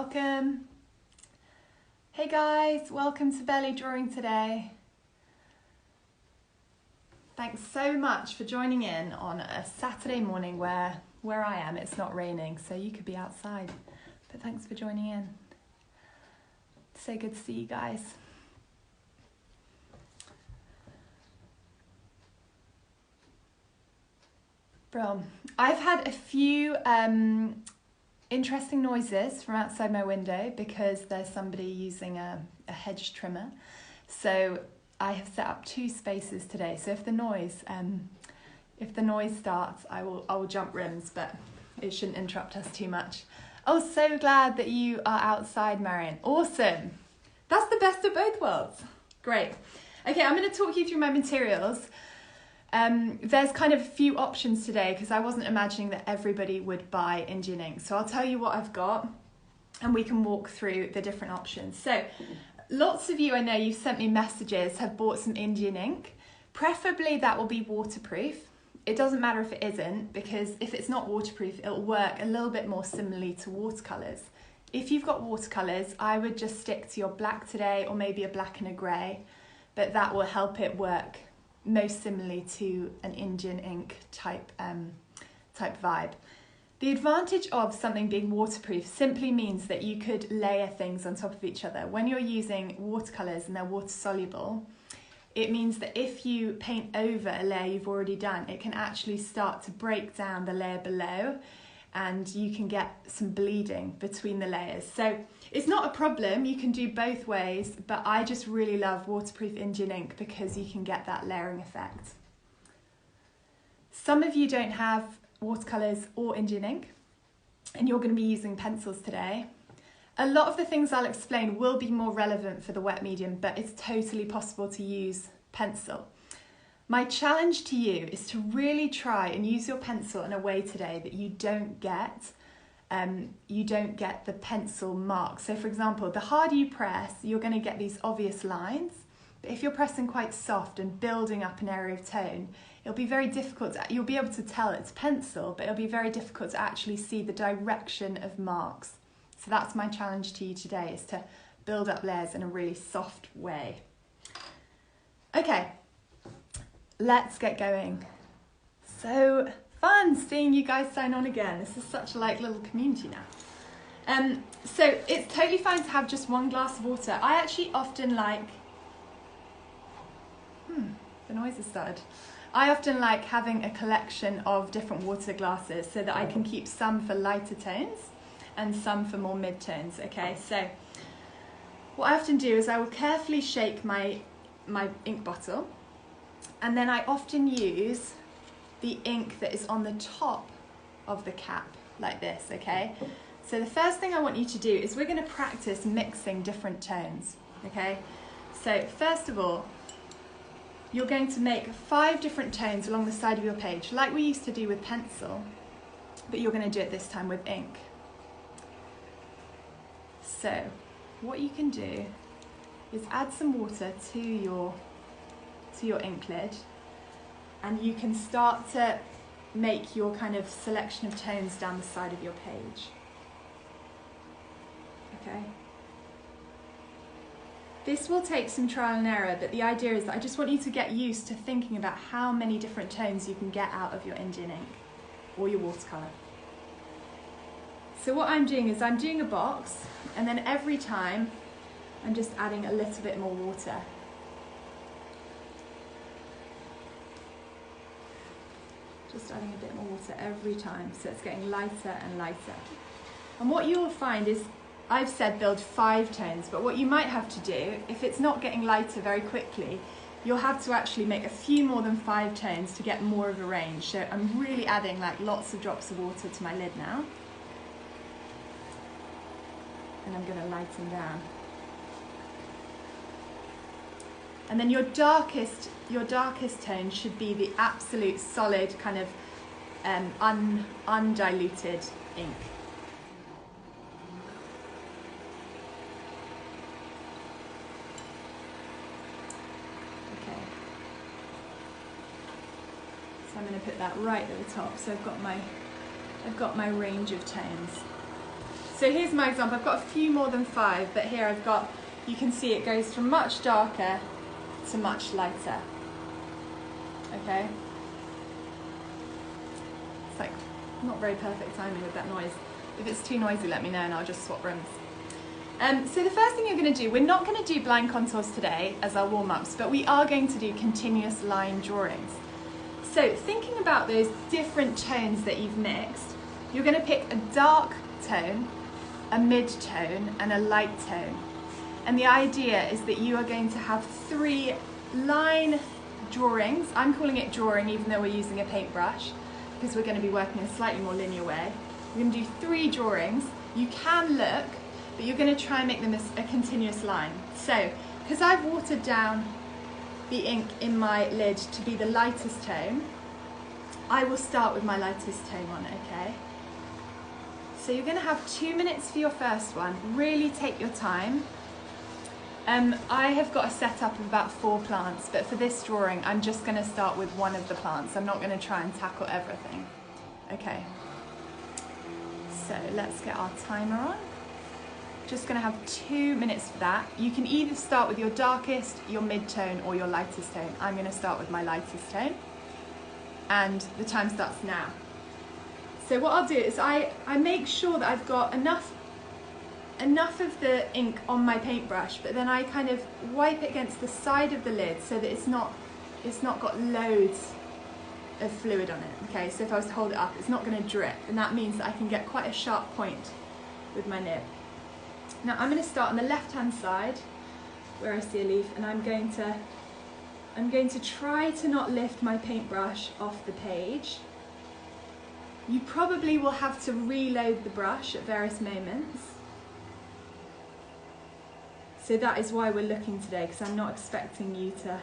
welcome. Hey guys, welcome to Belly Drawing today. Thanks so much for joining in on a Saturday morning where I am, it's not raining, so you could be outside. But thanks for joining in. So good to see you guys. Bro, I've had a few interesting noises from outside my window because there's somebody using a hedge trimmer. So I have set up 2 spaces today. So if the noise starts, I will jump rooms, but it shouldn't interrupt us too much. Oh, so glad that you are outside, Marion. Awesome. That's the best of both worlds. Great. Okay, I'm going to talk you through my materials. There's kind of a few options today because I wasn't imagining that everybody would buy Indian ink. So I'll tell you what I've got and we can walk through the different options. So lots of you, I know you've sent me messages, have bought some Indian ink. Preferably that will be waterproof. It doesn't matter if it isn't, because if it's not waterproof, it'll work a little bit more similarly to watercolours. If you've got watercolours, I would just stick to your black today or maybe a black and a grey, but that will help it work most similarly to an Indian ink type vibe. The advantage of something being waterproof simply means that you could layer things on top of each other. When you're using watercolours and they're water soluble, it means that if you paint over a layer you've already done, it can actually start to break down the layer below and you can get some bleeding between the layers. So it's not a problem, you can do both ways, but I just really love waterproof Indian ink because you can get that layering effect. Some of you don't have watercolours or Indian ink, and you're going to be using pencils today. A lot of the things I'll explain will be more relevant for the wet medium, but it's totally possible to use pencil. My challenge to you is to really try and use your pencil in a way today that you don't get the pencil marks. So for example, the harder you press, you're going to get these obvious lines. But if you're pressing quite soft and building up an area of tone, it'll be very difficult. You'll be able to tell it's pencil, but it'll be very difficult to actually see the direction of marks. So that's my challenge to you today, is to build up layers in a really soft way. Okay, let's get going. So fun seeing you guys sign on again. This is such a little community now. So it's totally fine to have just one glass of water. I actually often like, the noise has started. I often like having a collection of different water glasses so that I can keep some for lighter tones and some for more mid-tones, okay? So what I often do is I will carefully shake my ink bottle, and then I often use the ink that is on the top of the cap, like this, okay? So the first thing I want you to do is we're going to practice mixing different tones, okay? So first of all, you're going to make 5 different tones along the side of your page, like we used to do with pencil, but you're going to do it this time with ink. So what you can do is add some water to your ink lid, and you can start to make your kind of selection of tones down the side of your page. Okay. This will take some trial and error, but the idea is that I just want you to get used to thinking about how many different tones you can get out of your Indian ink or your watercolour. So what I'm doing is I'm doing a box, and then every time I'm just adding a little bit more water. Just adding a bit more water every time, so it's getting lighter and lighter. And what you'll find is, I've said build 5 tones, but what you might have to do, if it's not getting lighter very quickly, you'll have to actually make a few more than 5 tones to get more of a range. So I'm really adding lots of drops of water to my lid now. And I'm going to lighten down. And then your darkest tone should be the absolute solid kind of undiluted ink. Okay. So I'm going to put that right at the top. So I've got my range of tones. So here's my example. I've got a few more than 5, but here I've got, you can see it goes from much darker to much lighter. Okay? It's like not very perfect timing with that noise. If it's too noisy, let me know and I'll just swap rooms. So the first thing you're going to do, we're not going to do blind contours today as our warm-ups, but we are going to do continuous line drawings. So thinking about those different tones that you've mixed, you're going to pick a dark tone, a mid-tone and a light tone. And the idea is that you are going to have 3 line drawings. I'm calling it drawing even though we're using a paintbrush because we're going to be working in a slightly more linear way. We're going to do 3 drawings. You can look, but you're going to try and make them a continuous line. So, because I've watered down the ink in my lid to be the lightest tone, I will start with my lightest tone on, okay? So you're going to have 2 minutes for your first one. Really take your time. I have got a setup of about 4 plants, but for this drawing, I'm just going to start with one of the plants. I'm not going to try and tackle everything. Okay. So let's get our timer on. Just going to have 2 minutes for that. You can either start with your darkest, your mid-tone or your lightest tone. I'm going to start with my lightest tone and the time starts now. So what I'll do is I make sure that I've got enough of the ink on my paintbrush, but then I kind of wipe it against the side of the lid so that it's not got loads of fluid on it. Okay, so if I was to hold it up, it's not going to drip, and that means that I can get quite a sharp point with my nib. Now I'm going to start on the left-hand side where I see a leaf, and I'm going to try to not lift my paintbrush off the page. You probably will have to reload the brush at various moments. So that is why we're looking today, because I'm not expecting you to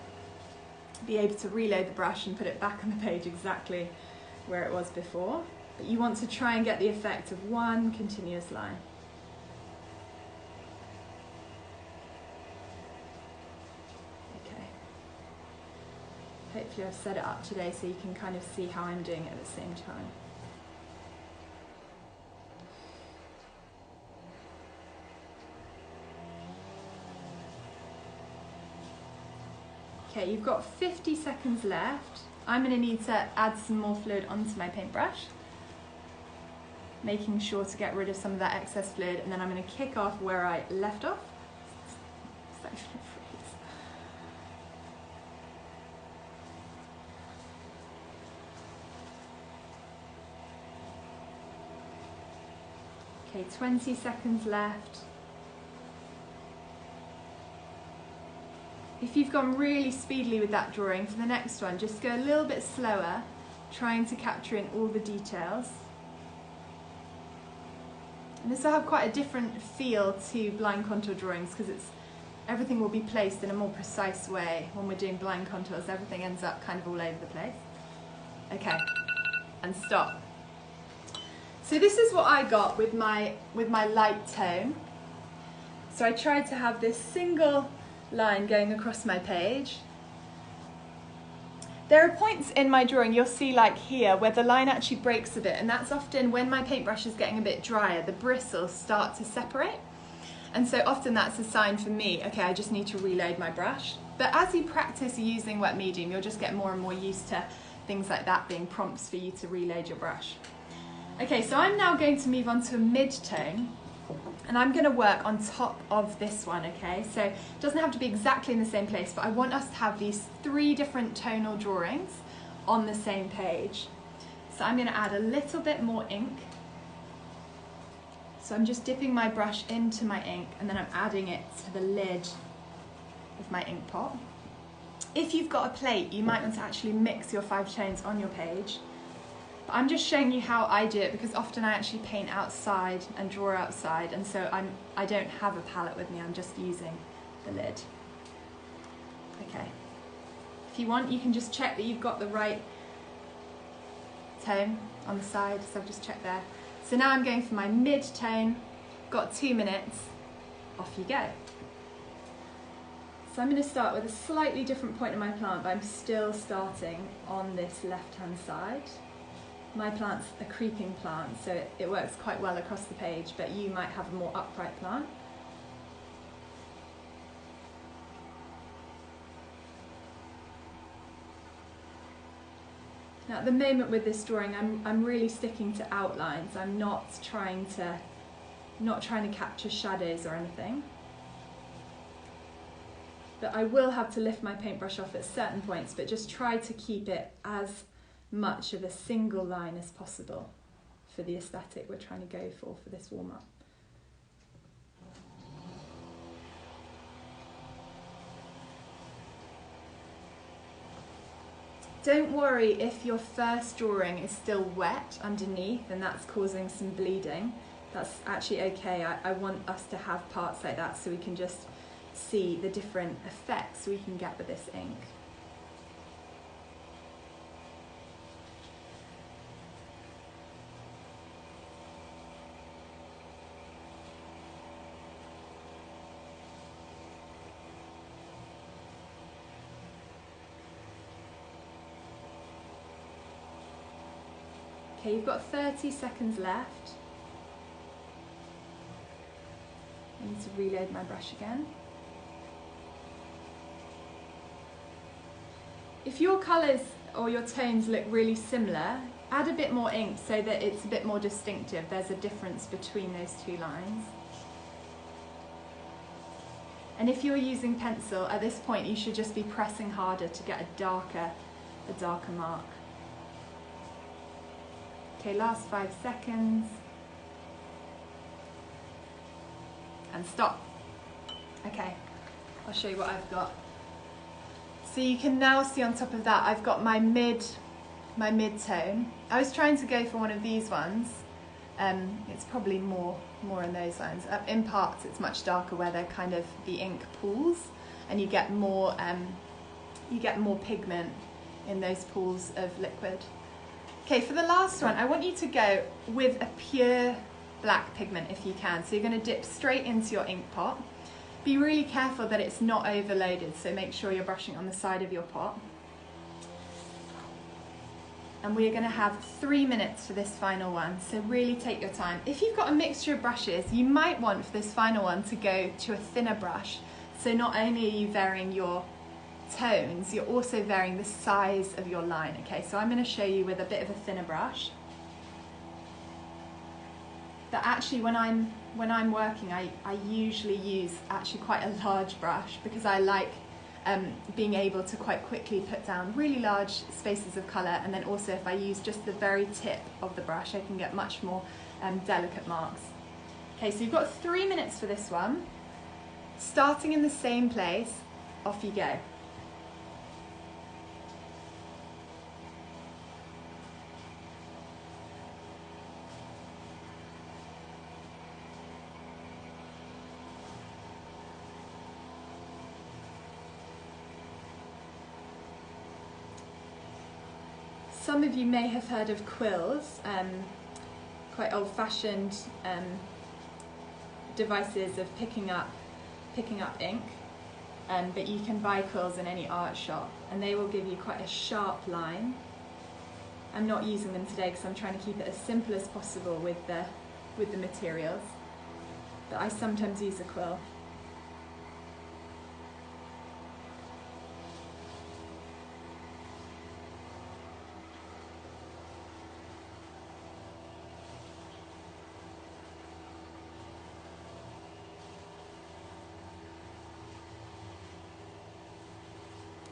be able to reload the brush and put it back on the page exactly where it was before. But you want to try and get the effect of one continuous line. Okay. Hopefully I've set it up today so you can kind of see how I'm doing it at the same time. Okay, you've got 50 seconds left. I'm going to need to add some more fluid onto my paintbrush, making sure to get rid of some of that excess fluid, and then I'm going to kick off where I left off. Okay, 20 seconds left. If you've gone really speedily with that drawing, for the next one, just go a little bit slower, trying to capture in all the details. And this will have quite a different feel to blind contour drawings because everything will be placed in a more precise way. When we're doing blind contours, everything ends up kind of all over the place. Okay, and stop. So this is what I got with my light tone. So I tried to have this single line going across my page. There are points in my drawing, you'll see like here, where the line actually breaks a bit, and that's often when my paintbrush is getting a bit drier, the bristles start to separate. And so often that's a sign for me, okay, I just need to reload my brush. But as you practice using wet medium, you'll just get more and more used to things like that being prompts for you to reload your brush. Okay, so I'm now going to move on to a mid-tone. And I'm going to work on top of this one, okay? So it doesn't have to be exactly in the same place, but I want us to have these 3 different tonal drawings on the same page. So I'm going to add a little bit more ink. So I'm just dipping my brush into my ink and then I'm adding it to the lid of my ink pot. If you've got a plate, you might want to actually mix your 5 tones on your page. I'm just showing you how I do it because often I actually paint outside and draw outside, and so I don't have a palette with me, I'm just using the lid. Okay. If you want, you can just check that you've got the right tone on the side, so I've just checked there. So now I'm going for my mid-tone, got 2 minutes, off you go. So I'm going to start with a slightly different point in my plant, but I'm still starting on this left-hand side. My plant's a creeping plant, so it works quite well across the page, but you might have a more upright plant. Now at the moment with this drawing, I'm really sticking to outlines. I'm not trying to capture shadows or anything. But I will have to lift my paintbrush off at certain points, but just try to keep it as much of a single line as possible for the aesthetic we're trying to go for this warm-up. Don't worry if your first drawing is still wet underneath and that's causing some bleeding. That's actually okay. I want us to have parts like that so we can just see the different effects we can get with this ink. Okay, you've got 30 seconds left. I need to reload my brush again. If your colours or your tones look really similar, add a bit more ink so that it's a bit more distinctive. There's a difference between those two lines. And if you're using pencil, at this point you should just be pressing harder to get a darker mark. Okay, last 5 seconds. And stop. Okay, I'll show you what I've got. So you can now see on top of that, I've got my mid-tone. I was trying to go for one of these ones. It's probably more in those lines. In parts, it's much darker where they're kind of the ink pools, and you get more pigment in those pools of liquid. Okay, for the last one, I want you to go with a pure black pigment if you can. So you're going to dip straight into your ink pot. Be really careful that it's not overloaded, so make sure you're brushing on the side of your pot. And we're going to have 3 minutes for this final one, so really take your time. If you've got a mixture of brushes, you might want for this final one to go to a thinner brush. So not only are you varying your tones, you're also varying the size of your line. Okay, so I'm going to show you with a bit of a thinner brush. But actually when I'm working, I usually use actually quite a large brush because I like being able to quite quickly put down really large spaces of colour, and then also if I use just the very tip of the brush I can get much more delicate marks. Okay, so you've got 3 minutes for this one. Starting in the same place, off you go. Some of you may have heard of quills, quite old-fashioned devices of picking up ink, but you can buy quills in any art shop and they will give you quite a sharp line. I'm not using them today because I'm trying to keep it as simple as possible with the materials, but I sometimes use a quill.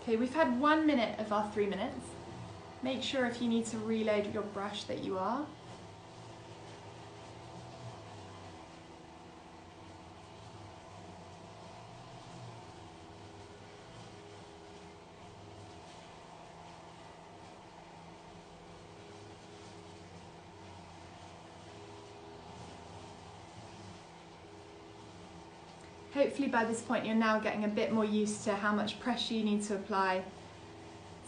Okay, we've had 1 minute of our 3 minutes. Make sure if you need to reload your brush that you are. Hopefully by this point you're now getting a bit more used to how much pressure you need to apply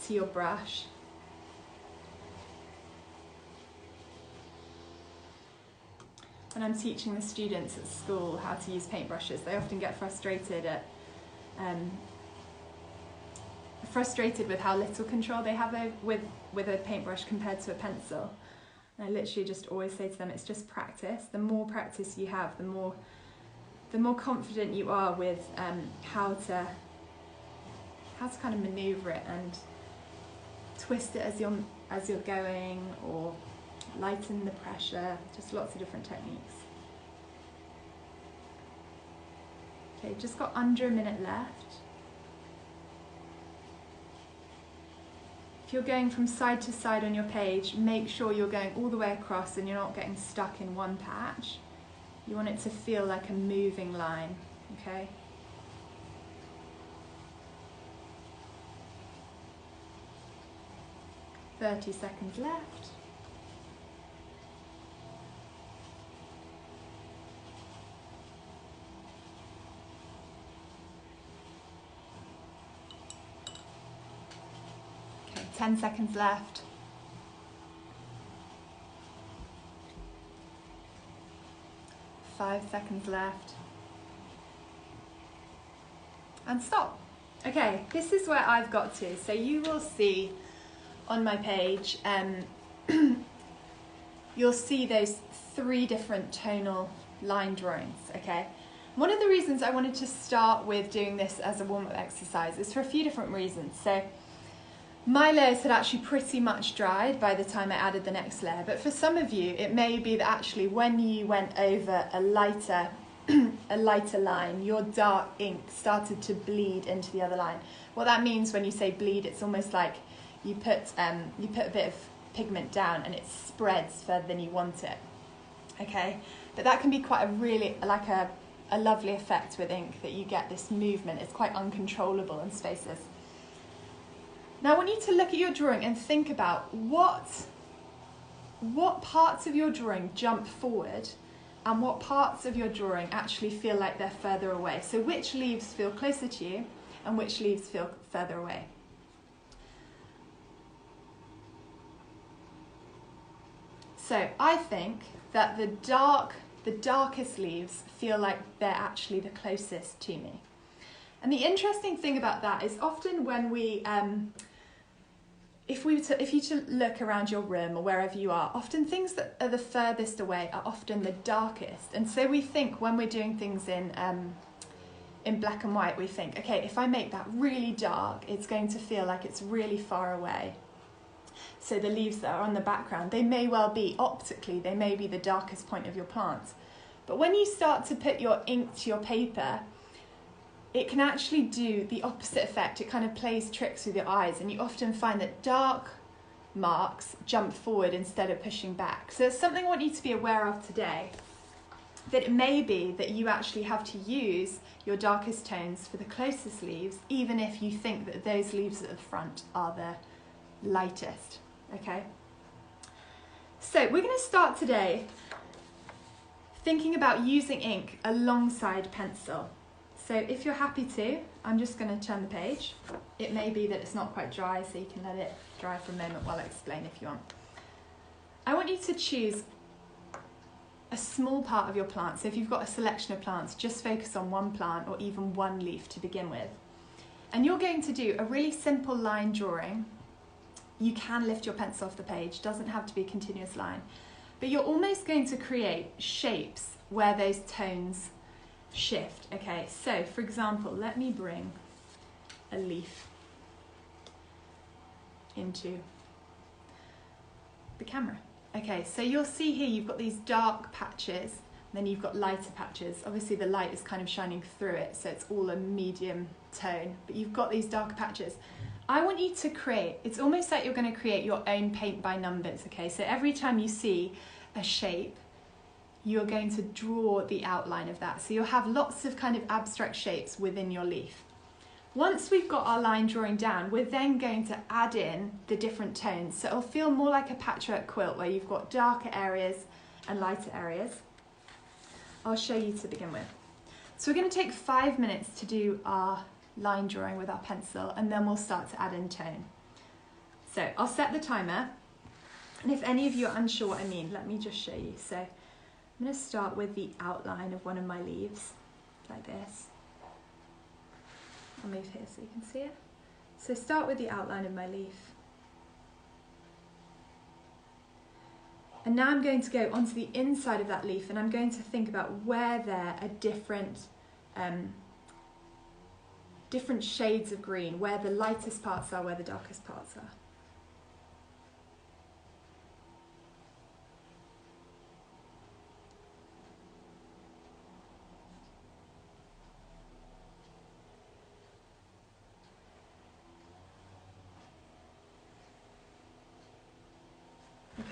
to your brush. When I'm teaching the students at school how to use paintbrushes, they often get frustrated with how little control they have with a paintbrush compared to a pencil. And I literally just always say to them, it's just practice. The more practice you have, the more confident you are with how to kind of maneuver it and twist it as you're going, or lighten the pressure. Just lots of different techniques. Okay, just got under a minute left. If you're going from side to side on your page, make sure you're going all the way across and you're not getting stuck in one patch. You want it to feel like a moving line, okay? "30 seconds left. Okay, 10 seconds left. 5 seconds left. And stop. Okay, this is where I've got to. So you will see on my page, you'll see those 3 different tonal line drawings, okay? One of the reasons I wanted to start with doing this as a warm-up exercise is for a few different reasons. So my layers had actually pretty much dried by the time I added the next layer, but for some of you it may be that actually when you went over a lighter line, your dark ink started to bleed into the other line. What that means when you say bleed, it's almost like you put a bit of pigment down and it spreads further than you want it, okay? But that can be quite a lovely effect with ink, that you get this movement. It's quite uncontrollable in spaces. Now I want you to look at your drawing and think about what parts of your drawing jump forward and what parts of your drawing actually feel like they're further away. So which leaves feel closer to you and which leaves feel further away. So I think that the darkest leaves feel like they're actually the closest to me. And the interesting thing about that is often when we, if you to look around your room or wherever you are, often things that are the furthest away are often the darkest. And so we think when we're doing things in black and white, we think, okay, if I make that really dark, it's going to feel like it's really far away. So the leaves that are on the background, they may well be, optically, they may be the darkest point of your plant. But when you start to put your ink to your paper, it can actually do the opposite effect. It kind of plays tricks with your eyes, and you often find that dark marks jump forward instead of pushing back. So it's something I want you to be aware of today, that it may be that you actually have to use your darkest tones for the closest leaves, even if you think that those leaves at the front are the lightest, okay? So we're going to start today thinking about using ink alongside pencil. So if you're happy to, I'm just going to turn the page. It may be that it's not quite dry, so you can let it dry for a moment while I explain if you want. I want you to choose a small part of your plant. So if you've got a selection of plants, just focus on one plant or even one leaf to begin with. And you're going to do a really simple line drawing. You can lift your pencil off the page, doesn't have to be a continuous line. But you're almost going to create shapes where those tones shift. Okay, so for example, let me bring a leaf into the camera. Okay, so you'll see here you've got these dark patches, then you've got lighter patches. Obviously the light is kind of shining through it, so it's all a medium tone, but you've got these darker patches. I want you to create, it's almost like you're going to create your own paint by numbers, okay? So every time you see a shape, you're going to draw the outline of that. So you'll have lots of kind of abstract shapes within your leaf. Once we've got our line drawing down, we're then going to add in the different tones. So it'll feel more like a patchwork quilt where you've got darker areas and lighter areas. I'll show you to begin with. So we're going to take 5 minutes to do our line drawing with our pencil, and then we'll start to add in tone. So I'll set the timer, and if any of you are unsure what I mean, let me just show you. So I'm going to start with the outline of one of my leaves, like this. I'll move here so you can see it. So start with the outline of my leaf. And now I'm going to go onto the inside of that leaf and I'm going to think about where there are different shades of green, where the lightest parts are, where the darkest parts are.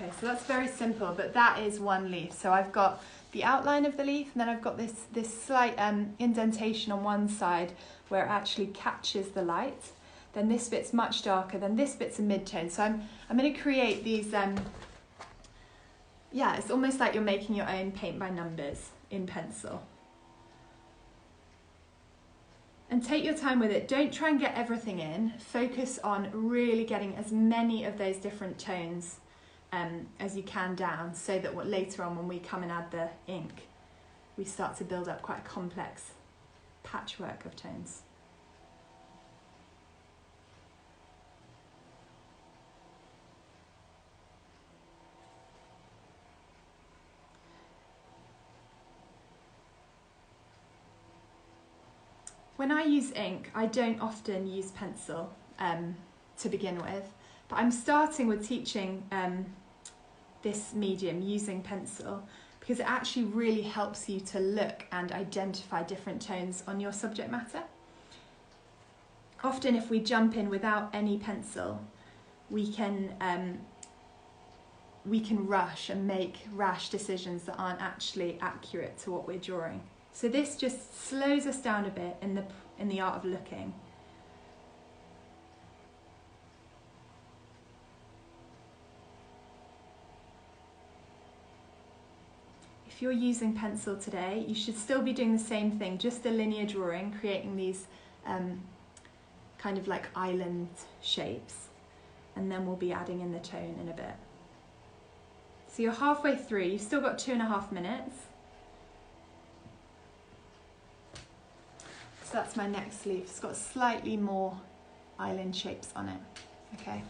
Okay, so that's very simple, but that is one leaf. So I've got the outline of the leaf, and then I've got this slight indentation on one side where it actually catches the light. Then this bit's much darker, then this bit's a mid-tone. So I'm going to create these, yeah, it's almost like you're making your own paint by numbers in pencil. And take your time with it. Don't try and get everything in. Focus on really getting as many of those different tones as you can down, so that later on when we come and add the ink, we start to build up quite a complex patchwork of tones. When I use ink, I don't often use pencil to begin with, but I'm starting with teaching this medium using pencil because it actually really helps you to look and identify different tones on your subject matter. Often if we jump in without any pencil, we can rush and make rash decisions that aren't actually accurate to what we're drawing. So this just slows us down a bit in the art of looking. If you're using pencil today, you should still be doing the same thing, just a linear drawing, creating these kind of like island shapes, and then we'll be adding in the tone in a bit. So you're halfway through, you've still got 2.5 minutes. So that's my next leaf. It's got slightly more island shapes on it. Okay.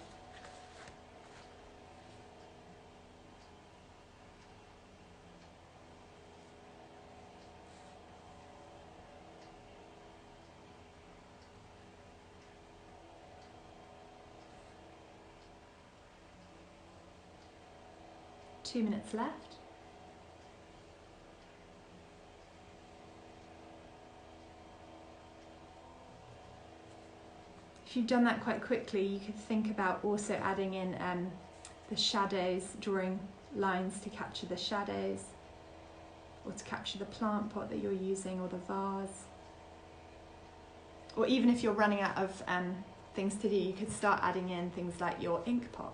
Two minutes left. If you've done that quite quickly, you could think about also adding in the shadows, drawing lines to capture the shadows, or to capture the plant pot that you're using, or the vase. Or even if you're running out of things to do, you could start adding in things like your ink pot.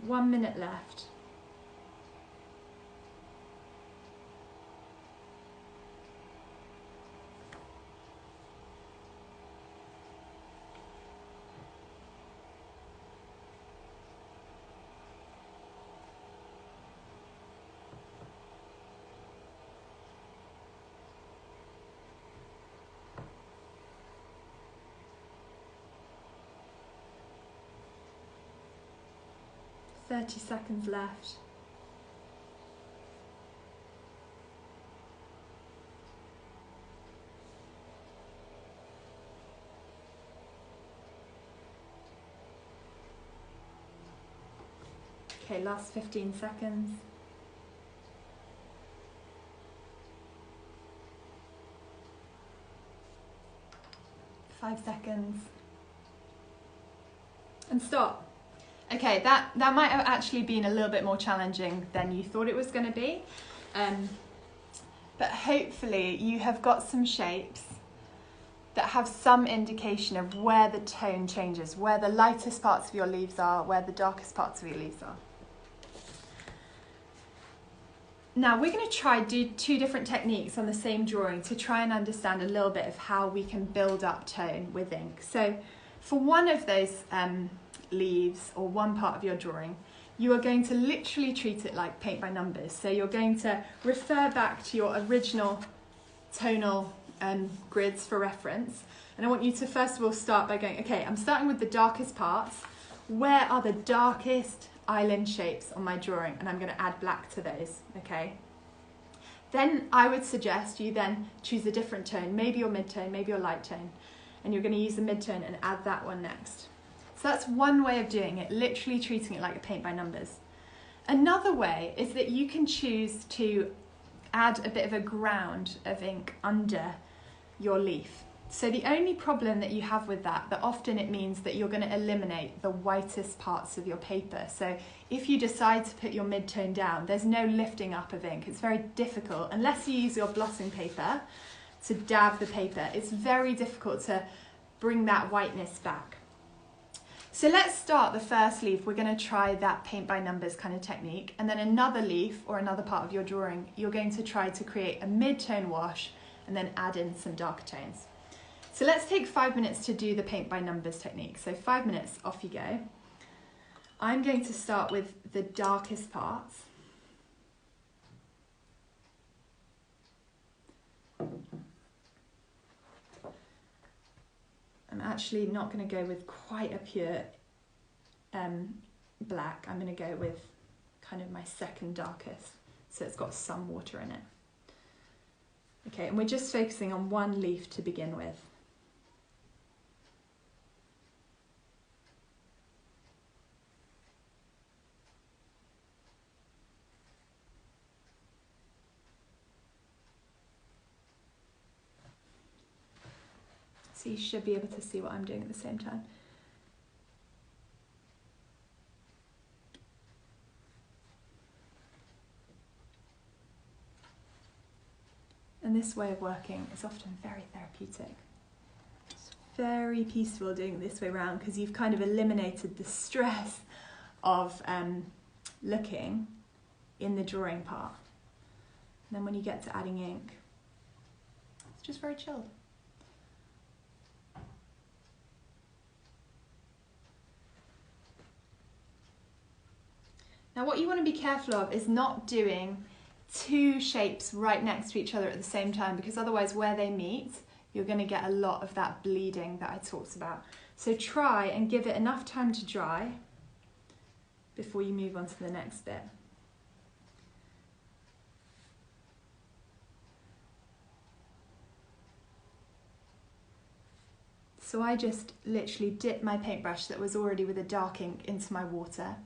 One minute left. Thirty seconds left. Okay, last 15 seconds. 5 seconds. And stop. Okay, that might have actually been a little bit more challenging than you thought it was going to be. But hopefully you have got some shapes that have some indication of where the tone changes, where the lightest parts of your leaves are, where the darkest parts of your leaves are. Now we're going to do two different techniques on the same drawing to try and understand a little bit of how we can build up tone with ink. So for one of those leaves or one part of your drawing, you are going to literally treat it like paint by numbers. So you're going to refer back to your original tonal grids for reference. And I want you to first of all start by going, okay, I'm starting with the darkest parts. Where are the darkest island shapes on my drawing? And I'm going to add black to those, okay? Then I would suggest you then choose a different tone, maybe your mid-tone, maybe your light tone, and you're going to use the mid-tone and add that one next. So that's one way of doing it, literally treating it like a paint by numbers. Another way is that you can choose to add a bit of a ground of ink under your leaf. So the only problem that you have with that often it means that you're going to eliminate the whitest parts of your paper. So if you decide to put your mid-tone down, there's no lifting up of ink. It's very difficult, unless you use your blotting paper to dab the paper, it's very difficult to bring that whiteness back. So let's start the first leaf. We're going to try that paint by numbers kind of technique, and then another leaf or another part of your drawing, you're going to try to create a mid-tone wash and then add in some darker tones. So let's take 5 minutes to do the paint by numbers technique. So 5 minutes, off you go. I'm going to start with the darkest parts. I'm actually not going to go with quite a pure black. I'm going to go with kind of my second darkest. So it's got some water in it. Okay, and we're just focusing on one leaf to begin with. So you should be able to see what I'm doing at the same time. And this way of working is often very therapeutic. It's very peaceful doing it this way around because you've kind of eliminated the stress of looking in the drawing part. And then when you get to adding ink, it's just very chilled. Now what you want to be careful of is not doing two shapes right next to each other at the same time, because otherwise where they meet, you're going to get a lot of that bleeding that I talked about. So try and give it enough time to dry before you move on to the next bit. So I just literally dipped my paintbrush that was already with a dark ink into my water.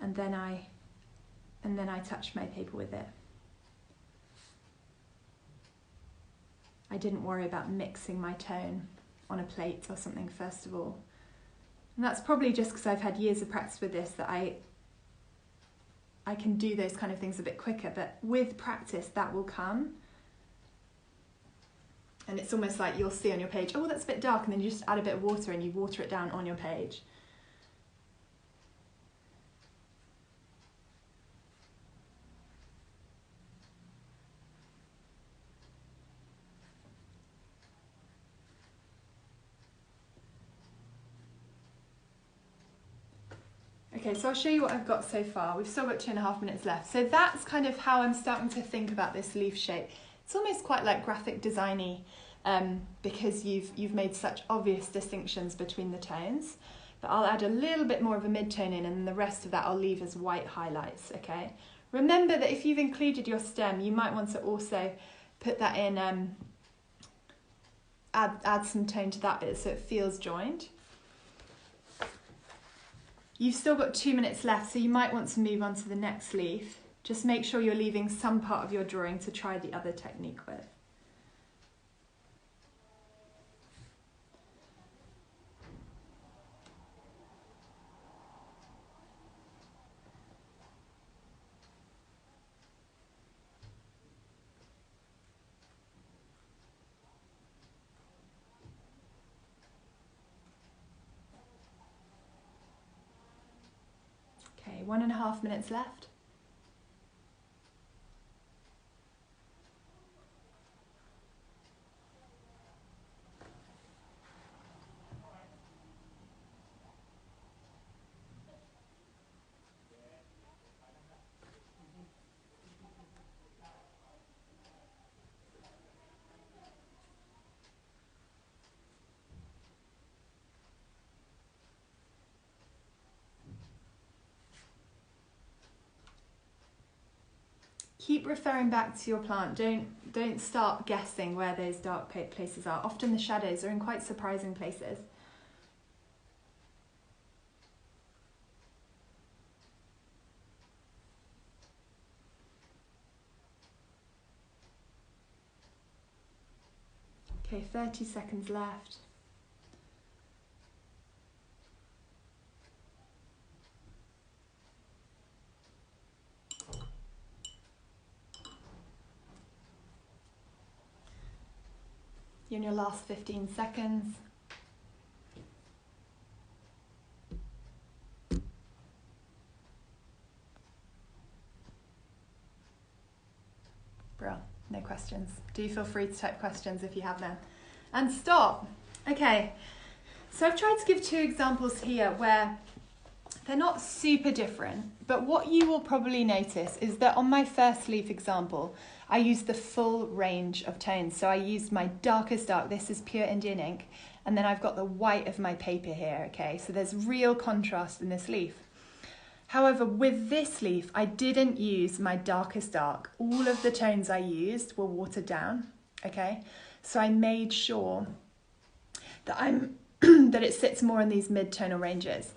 And then I touched my paper with it. I didn't worry about mixing my tone on a plate or something first of all. And that's probably just because I've had years of practice with this that I can do those kind of things a bit quicker, but with practice that will come. And it's almost like you'll see on your page, oh, that's a bit dark, and then you just add a bit of water and you water it down on your page. Okay, so I'll show you what I've got so far. We've still got 2.5 minutes left. So that's kind of how I'm starting to think about this leaf shape. It's almost quite like graphic designy because you've made such obvious distinctions between the tones. But I'll add a little bit more of a mid-tone in, and the rest of that I'll leave as white highlights, okay? Remember that if you've included your stem, you might want to also put that in, add some tone to that bit so it feels joined. You've still got 2 minutes left, so you might want to move on to the next leaf. Just make sure you're leaving some part of your drawing to try the other technique with. Okay, 1.5 minutes left. keep referring back to your plant. Don't start guessing where those dark places are. Often the shadows are in quite surprising places. Okay, 30 seconds left. You're in your last 15 seconds. Bro, no questions. Do feel free to type questions if you have them. And stop. Okay, so I've tried to give 2 examples here where they're not super different, but what you will probably notice is that on my first leaf example, I used the full range of tones. So I used my darkest dark, this is pure Indian ink, and then I've got the white of my paper here, okay? So there's real contrast in this leaf. However, with this leaf, I didn't use my darkest dark. All of the tones I used were watered down, okay? So I made sure that that it sits more in these mid-tonal ranges.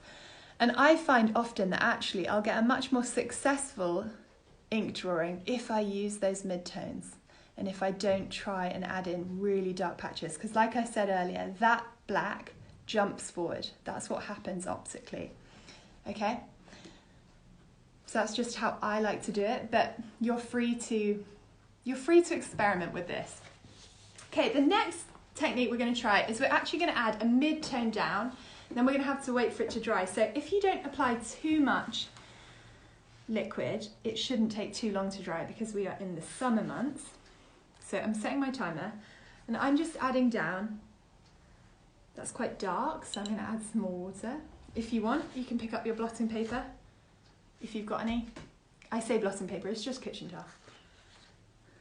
And I find often that actually I'll get a much more successful ink drawing if I use those mid-tones and if I don't try and add in really dark patches. Because like I said earlier, that black jumps forward. That's what happens optically, okay? So that's just how I like to do it, but you're free to experiment with this. Okay, the next technique we're going to try is we're actually going to add a mid-tone down, and then we're going to have to wait for it to dry. So if you don't apply too much liquid, it shouldn't take too long to dry because we are in the summer months. So I'm setting my timer and I'm just adding down. That's quite dark, so I'm going to add some more water. If you want, you can pick up your blotting paper if you've got any. I say blotting paper, it's just kitchen tar.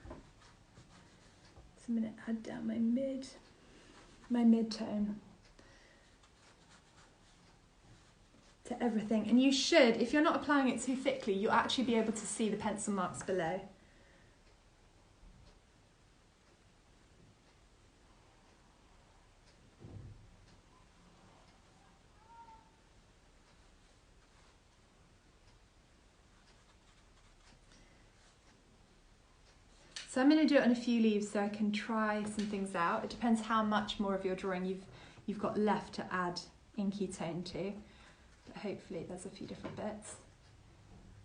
So I'm going to add down my mid-tone to everything. And you should, if you're not applying it too thickly, you'll actually be able to see the pencil marks below. So I'm going to do it on a few leaves so I can try some things out. It depends how much more of your drawing you've got left to add inky tone to. But hopefully there's a few different bits.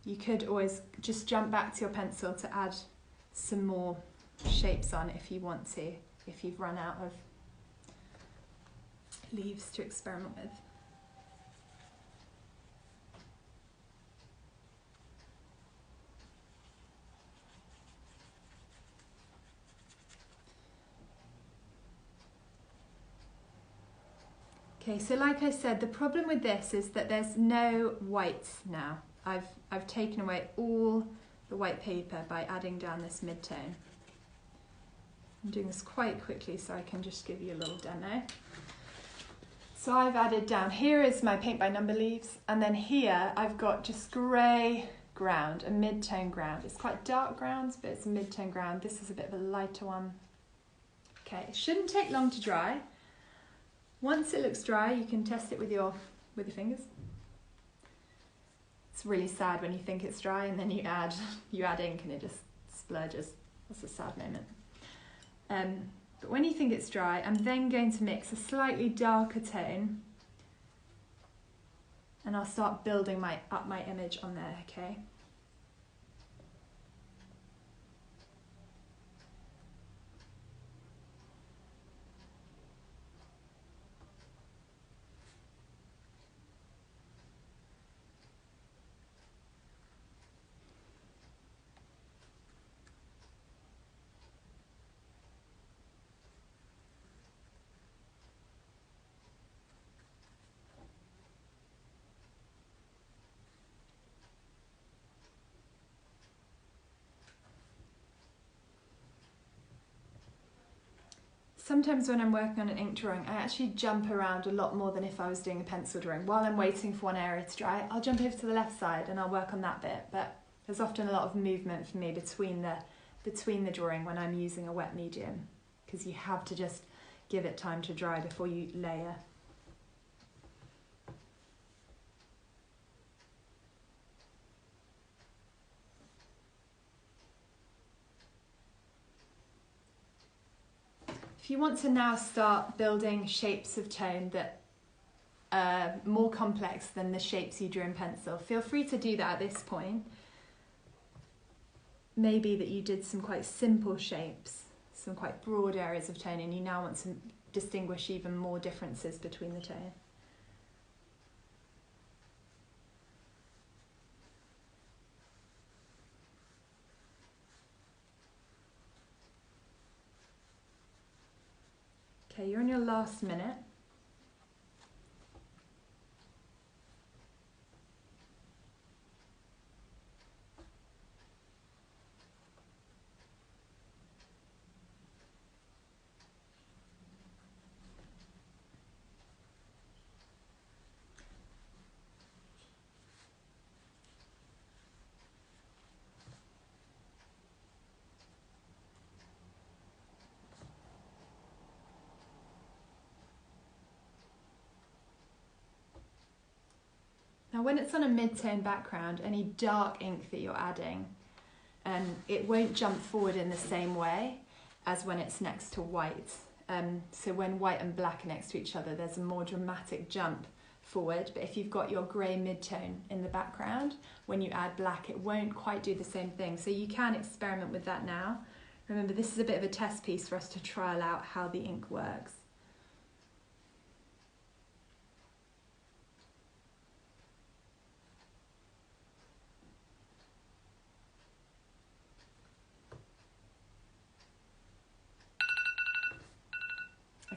You could always just jump back to your pencil to add some more shapes on if you want to, if you've run out of leaves to experiment with. Okay, so like I said, the problem with this is that there's no whites now. I've taken away all the white paper by adding down this mid-tone. I'm doing this quite quickly so I can just give you a little demo. So I've added down, here is my paint by number leaves, and then here I've got just grey ground, a mid-tone ground. It's quite dark grounds, but it's a mid-tone ground. This is a bit of a lighter one. Okay, it shouldn't take long to dry. Once it looks dry, you can test it with your fingers. It's really sad when you think it's dry and then you add ink and it just splurges. That's a sad moment. But when you think it's dry, I'm then going to mix a slightly darker tone and I'll start building up my image on there, okay? Sometimes when I'm working on an ink drawing, I actually jump around a lot more than if I was doing a pencil drawing. While I'm waiting for one area to dry, I'll jump over to the left side and I'll work on that bit. But There's often a lot of movement for me between the drawing when I'm using a wet medium, because you have to just give it time to dry before you layer. If you want to now start building shapes of tone that are more complex than the shapes you drew in pencil, feel free to do that at this point. Maybe that you did some quite simple shapes, some quite broad areas of tone, and you now want to distinguish even more differences between the tone. Okay, you're in your last minute. Now when it's on a mid-tone background, any dark ink that you're adding, it won't jump forward in the same way as when it's next to white. So when white and black are next to each other, there's a more dramatic jump forward. But if you've got your grey mid-tone in the background, when you add black, it won't quite do the same thing. So you can experiment with that now. Remember, this is a bit of a test piece for us to trial out how the ink works.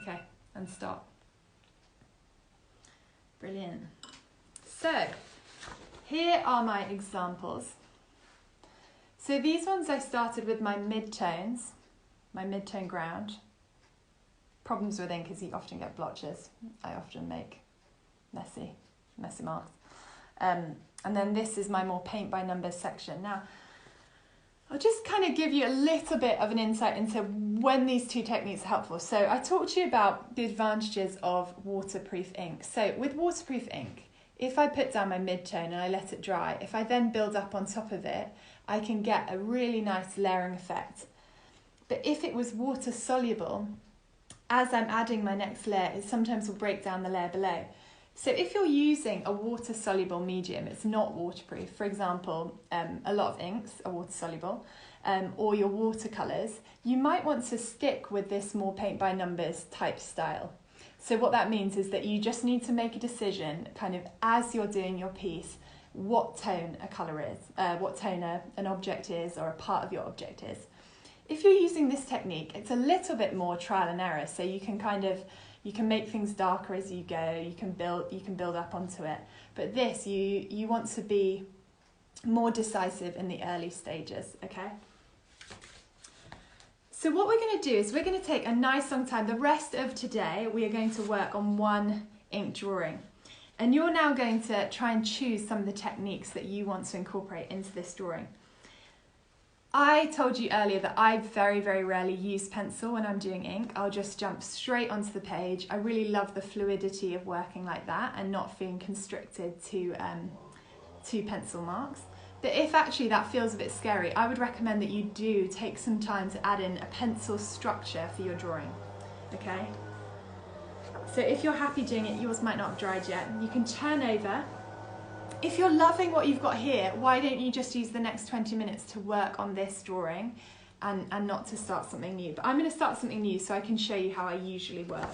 Okay, and stop. Brilliant. So, here are my examples. So these ones I started with my mid-tones, my mid-tone ground. Problems with ink is you often get blotches. I often make messy marks. And then this is my more paint by numbers section. Now, I'll just kind of give you a little bit of an insight into when these two techniques are helpful. So I talked to you about the advantages of waterproof ink. So with waterproof ink, if I put down my mid-tone and I let it dry, if I then build up on top of it, I can get a really nice layering effect. But if it was water soluble, as I'm adding my next layer, it sometimes will break down the layer below. So if you're using a water-soluble medium, it's not waterproof. For example, a lot of inks are water-soluble, or your watercolours, you might want to stick with this more paint-by-numbers type style. So what that means is that you just need to make a decision, kind of as you're doing your piece, what tone a colour is, what tone an object is, or a part of your object is. If you're using this technique, it's a little bit more trial and error, so you can make things darker as you go, you can build up onto it. But this, you want to be more decisive in the early stages, okay? So what we're going to do is we're going to take a nice long time. The rest of today, we are going to work on one ink drawing. And you're now going to try and choose some of the techniques that you want to incorporate into this drawing. I told you earlier that I very, very rarely use pencil when I'm doing ink. I'll just jump straight onto the page. I really love the fluidity of working like that and not feeling constricted to pencil marks. But if actually that feels a bit scary, I would recommend that you do take some time to add in a pencil structure for your drawing, okay? So if you're happy doing it, yours might not have dried yet. You can turn over. If you're loving what you've got here, why don't you just use the next 20 minutes to work on this drawing and not to start something new? But I'm going to start something new so I can show you how I usually work,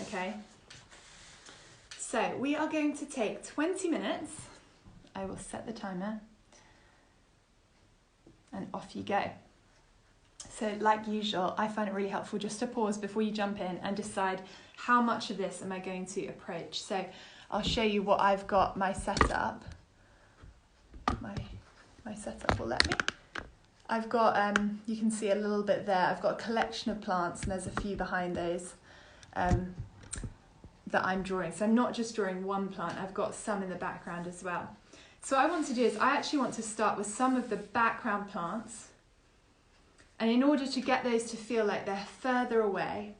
okay? So we are going to take 20 minutes. I will set the timer and off you go. So like usual, I find it really helpful just to pause before you jump in and decide how much of this am I going to approach. So I'll show you what I've got my setup. My setup will let me. I've got, you can see a little bit there, I've got a collection of plants and there's a few behind those that I'm drawing. So I'm not just drawing one plant, I've got some in the background as well. So what I want to do is I actually want to start with some of the background plants. And in order to get those to feel like they're further away,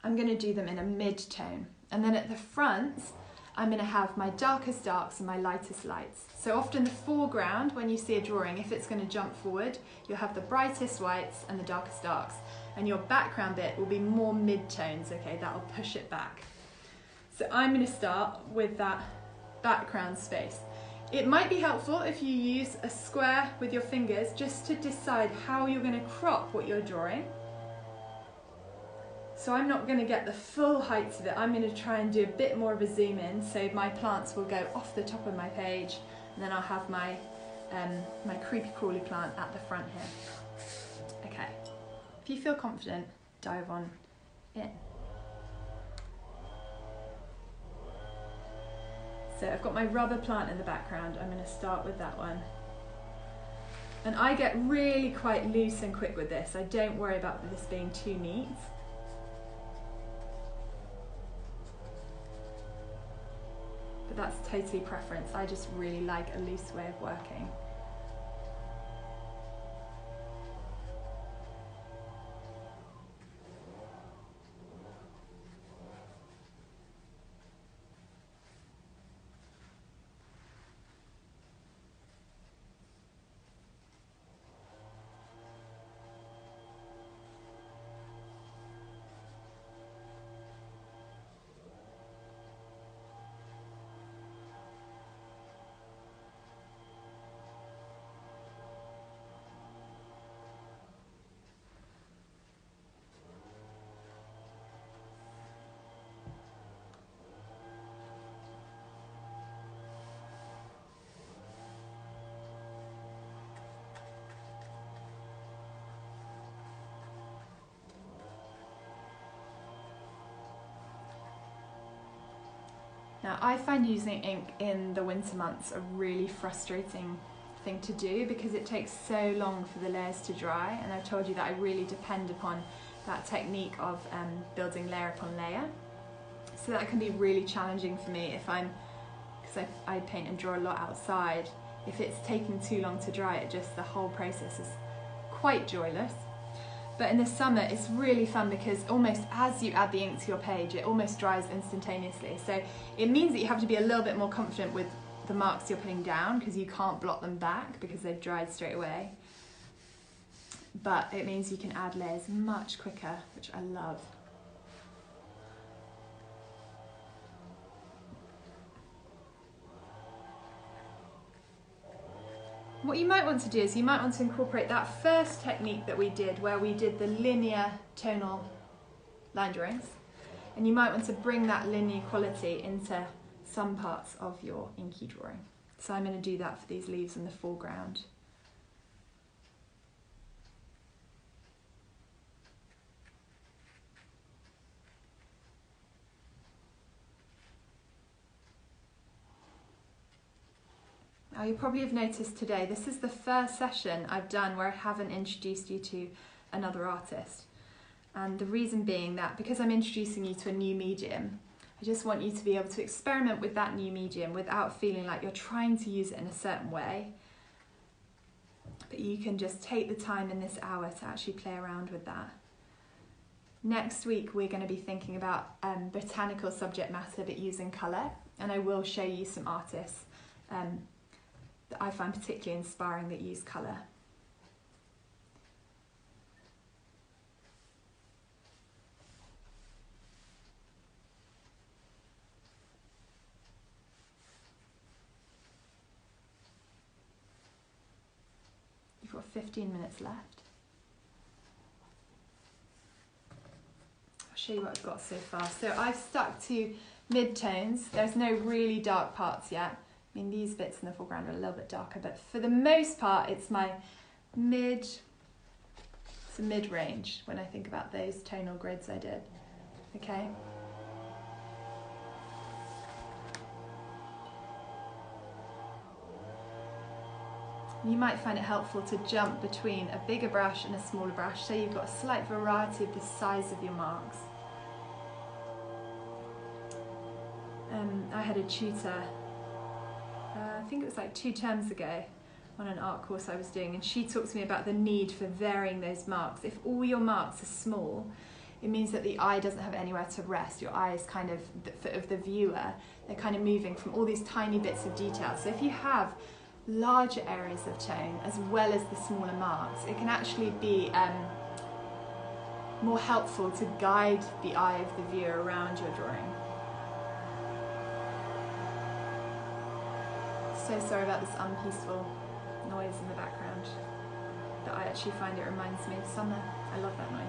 I'm going to do them in a mid-tone. And then at the front, I'm going to have my darkest darks and my lightest lights. So often the foreground, when you see a drawing, if it's going to jump forward, you'll have the brightest whites and the darkest darks. And your background bit will be more mid-tones, okay? That'll push it back. So I'm going to start with that background space. It might be helpful if you use a square with your fingers just to decide how you're going to crop what you're drawing. So I'm not going to get the full height of it. I'm going to try and do a bit more of a zoom in, so my plants will go off the top of my page, and then I'll have my my creepy crawly plant at the front here. Okay, if you feel confident, dive on in. So I've got my rubber plant in the background. I'm going to start with that one. And I get really quite loose and quick with this. I don't worry about this being too neat. But that's totally preference. I just really like a loose way of working. Now, I find using ink in the winter months a really frustrating thing to do because it takes so long for the layers to dry, and I've told you that I really depend upon that technique of building layer upon layer. So that can be really challenging for me if because I paint and draw a lot outside. If it's taking too long to dry, the whole process is quite joyless. But in the summer, it's really fun because almost as you add the ink to your page, it almost dries instantaneously. So it means that you have to be a little bit more confident with the marks you're putting down because you can't blot them back because they've dried straight away. But it means you can add layers much quicker, which I love. What you might want to do is you might want to incorporate that first technique that we did where we did the linear tonal line drawings, and you might want to bring that linear quality into some parts of your inky drawing. So I'm going to do that for these leaves in the foreground. Now you probably have noticed today, this is the first session I've done where I haven't introduced you to another artist. And the reason being that because I'm introducing you to a new medium, I just want you to be able to experiment with that new medium without feeling like you're trying to use it in a certain way. But you can just take the time in this hour to actually play around with that. Next week we're going to be thinking about botanical subject matter but using colour, and I will show you some artists that I find particularly inspiring that use colour. You've got 15 minutes left. I'll show you what I've got so far. So I've stuck to mid-tones. There's no really dark parts yet. I mean, these bits in the foreground are a little bit darker, but for the most part, it's my mid-range when I think about those tonal grids I did, okay? You might find it helpful to jump between a bigger brush and a smaller brush, so you've got a slight variety of the size of your marks. I had a tutor I think it was like 2 terms ago on an art course I was doing, and she talked to me about the need for varying those marks. If all your marks are small, it means that the eye doesn't have anywhere to rest. Your eye is kind of the viewer, they're kind of moving from all these tiny bits of detail. So if you have larger areas of tone as well as the smaller marks, it can actually be more helpful to guide the eye of the viewer around your drawing. So sorry about this unpeaceful noise in the background, but I actually find it reminds me of summer. I love that noise.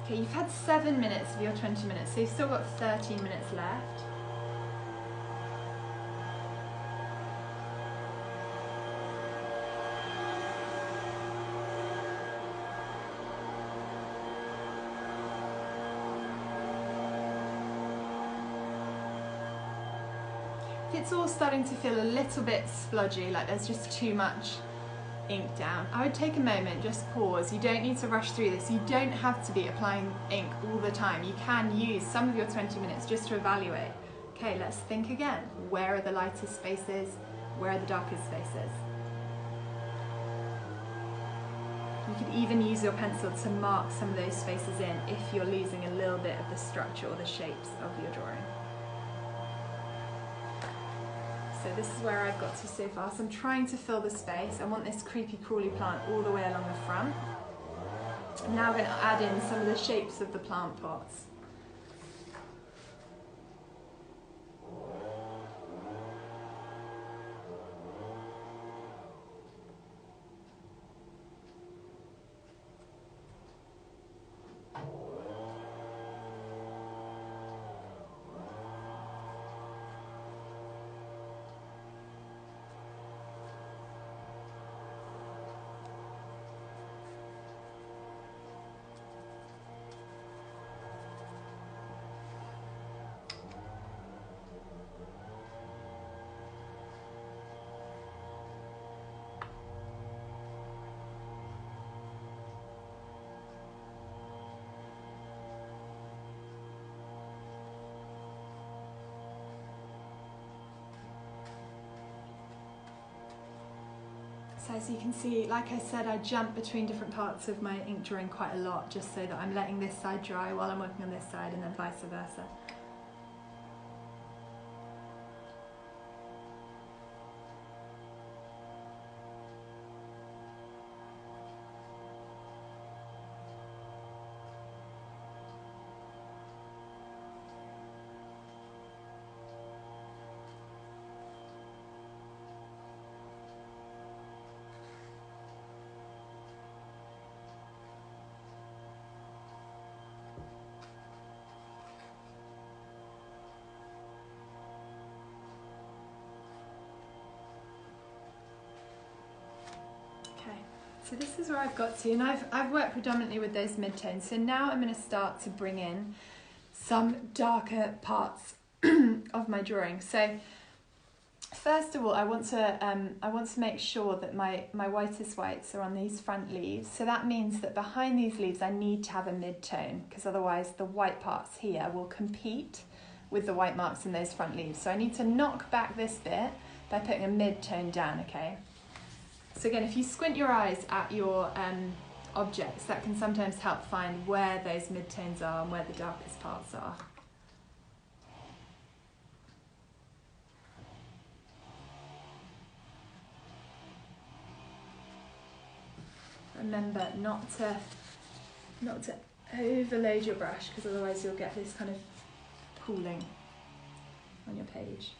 Okay, you've had 7 minutes of your 20 minutes, so you've still got 13 minutes left. If it's all starting to feel a little bit splodgy, like there's just too much ink down, I would take a moment, just pause. You don't need to rush through this. You don't have to be applying ink all the time. You can use some of your 20 minutes just to evaluate. Okay, let's think again. Where are the lightest spaces? Where are the darkest spaces? You could even use your pencil to mark some of those spaces in if you're losing a little bit of the structure or the shapes of your drawing. So this is where I've got to so far. So I'm trying to fill the space. I want this creepy crawly plant all the way along the front. I'm now going to add in some of the shapes of the plant pots. So as you can see, like I said, I jump between different parts of my ink drawing quite a lot, just so that I'm letting this side dry while I'm working on this side, and then vice versa. So this is where I've got to, and I've worked predominantly with those midtones. So now I'm going to start to bring in some darker parts of my drawing. So first of all, I want to make sure that my whitest whites are on these front leaves. So that means that behind these leaves I need to have a mid-tone, because otherwise the white parts here will compete with the white marks in those front leaves. So I need to knock back this bit by putting a mid-tone down, okay? So again, if you squint your eyes at your objects, that can sometimes help find where those midtones are and where the darkest parts are. Remember not to overload your brush, because otherwise you'll get this kind of pooling on your page.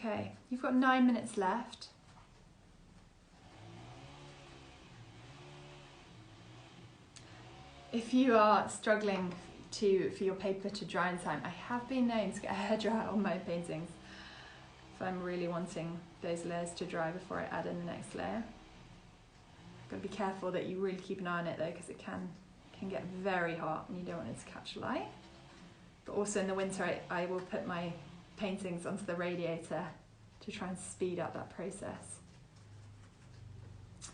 Okay, you've got 9 minutes left. If you are struggling for your paper to dry in time, I have been known to get a hairdryer on my paintings if I'm really wanting those layers to dry before I add in the next layer. Got to be careful that you really keep an eye on it though, because it can get very hot and you don't want it to catch light. But also in the winter I will put my paintings onto the radiator to try and speed up that process.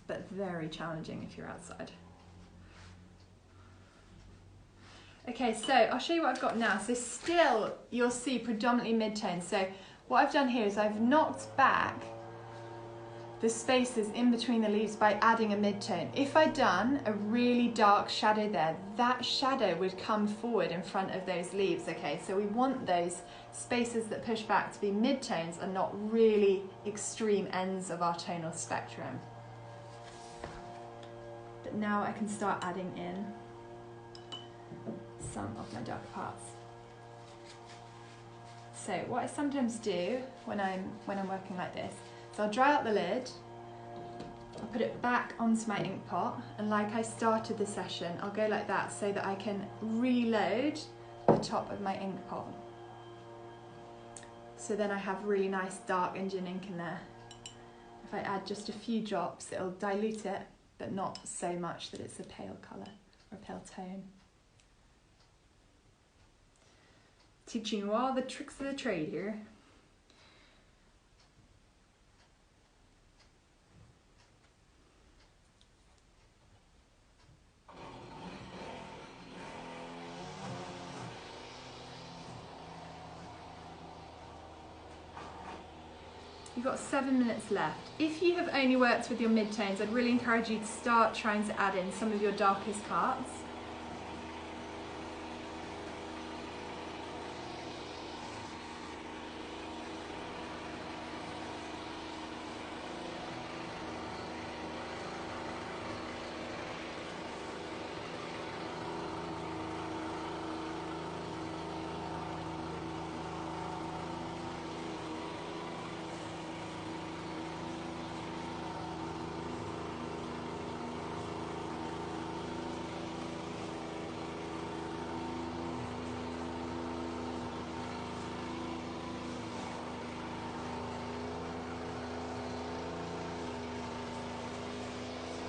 But very challenging if you're outside. Okay, so I'll show you what I've got now. So still, you'll see predominantly mid-tones. So what I've done here is I've knocked back the spaces in between the leaves by adding a mid-tone. If I'd done a really dark shadow there, that shadow would come forward in front of those leaves, okay? So we want those spaces that push back to be mid-tones and not really extreme ends of our tonal spectrum. But now I can start adding in some of my darker parts. So what I sometimes do when I'm working like this, so I'll dry out the lid, I'll put it back onto my ink pot, and like I started the session, I'll go like that so that I can reload the top of my ink pot. So then I have really nice dark Indian ink in there. If I add just a few drops, it'll dilute it, but not so much that it's a pale colour or a pale tone. Teaching you all the tricks of the trade here. You've got 7 minutes left. If you have only worked with your mid-tones, I'd really encourage you to start trying to add in some of your darkest parts.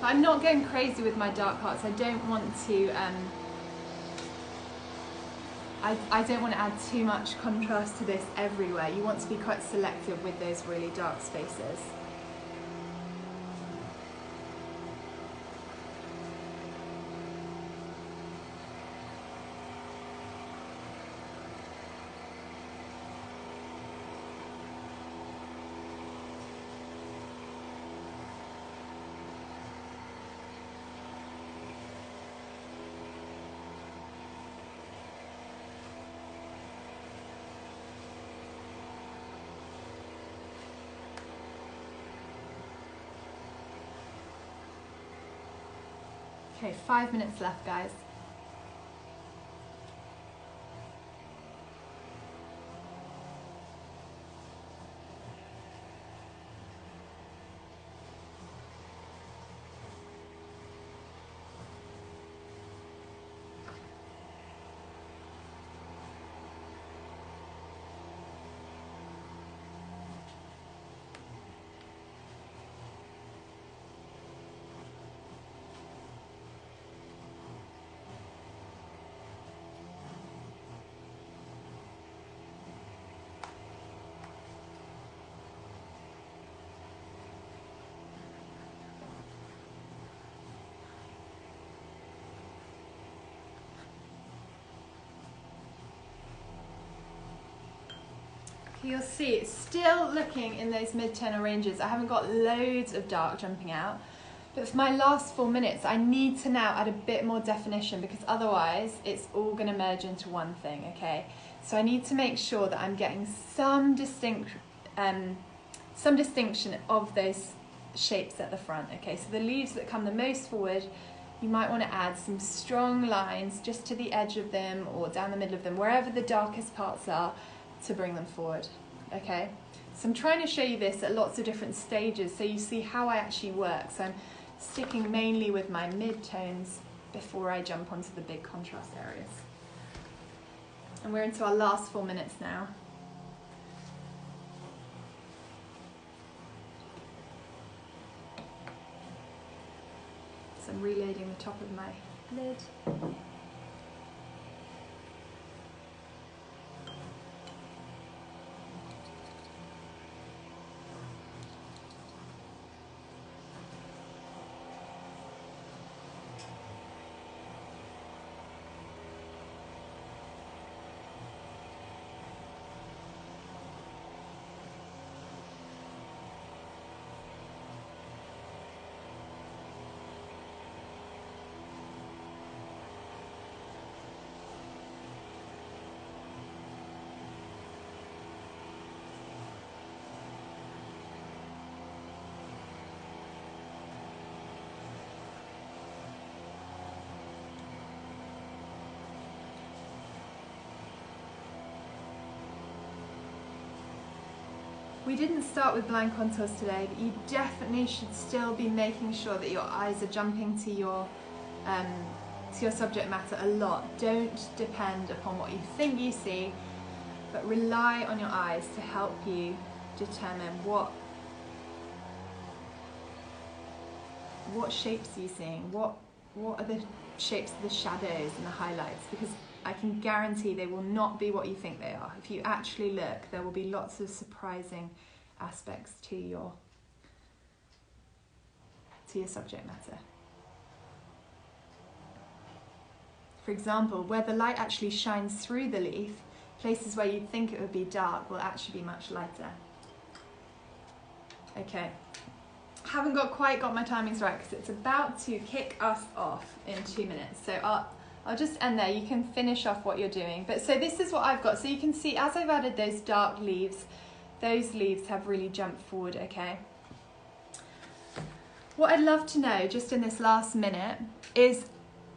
I'm not going crazy with my dark parts. I don't want to I don't want to add too much contrast to this everywhere. You want to be quite selective with those really dark spaces. Okay, 5 minutes left, guys. You'll see it's still looking in those mid-tonal ranges. I haven't got loads of dark jumping out, but for my last 4 minutes, I need to now add a bit more definition because otherwise it's all going to merge into one thing, okay? So I need to make sure that I'm getting some distinction of those shapes at the front, okay? So the leaves that come the most forward, you might want to add some strong lines just to the edge of them or down the middle of them, wherever the darkest parts are, to bring them forward, okay? So I'm trying to show you this at lots of different stages so you see how I actually work. So I'm sticking mainly with my mid-tones before I jump onto the big contrast areas. And we're into our last 4 minutes now. So I'm reloading the top of my lid. We didn't start with blind contours today, but you definitely should still be making sure that your eyes are jumping to your subject matter a lot. Don't depend upon what you think you see, but rely on your eyes to help you determine what shapes are you seeing, what are the shapes of the shadows and the highlights, because I can guarantee they will not be what you think they are. If you actually look, there will be lots of surprising aspects to your subject matter. For example, where the light actually shines through the leaf, places where you'd think it would be dark will actually be much lighter. Okay, haven't quite got my timings right because it's about to kick us off in 2 minutes. So I'll just end there. You can finish off what you're doing. But so this is what I've got. So you can see as I've added those dark leaves, those leaves have really jumped forward, okay? What I'd love to know just in this last minute is,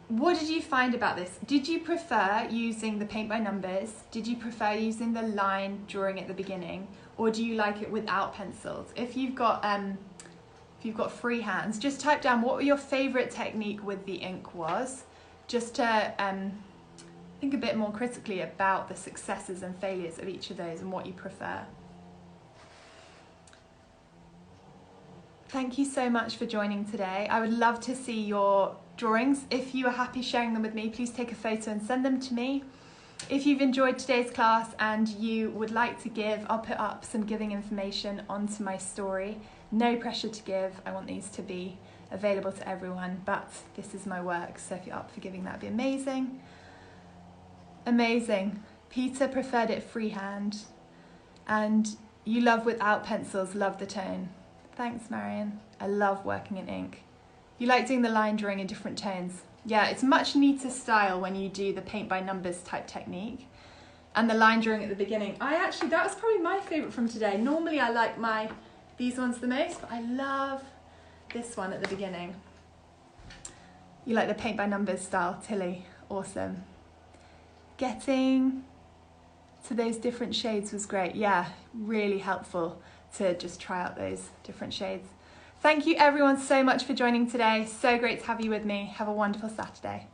what did you find about this? Did you prefer using the paint by numbers? Did you prefer using the line drawing at the beginning? Or do you like it without pencils? If you've got free hands, just type down what your favorite technique with the ink was, just to think a bit more critically about the successes and failures of each of those and what you prefer. Thank you so much for joining today. I would love to see your drawings. If you are happy sharing them with me, please take a photo and send them to me. If you've enjoyed today's class and you would like to give, I'll put up some giving information onto my story. No pressure to give. I want these to be available to everyone, but this is my work, so if you're up for giving, that'd be amazing. Amazing. Peter preferred it freehand, and you love without pencils, love the tone. Thanks, Marion. I love working in ink. You like doing the line drawing in different tones. Yeah, it's much neater style when you do the paint by numbers type technique. And the line drawing at the beginning. That was probably my favourite from today. Normally I like these ones the most, but I love this one at the beginning. You like the paint by numbers style, Tilly. Awesome. Getting to those different shades was great. Yeah, really helpful to just try out those different shades. Thank you everyone so much for joining today. So great to have you with me. Have a wonderful Saturday.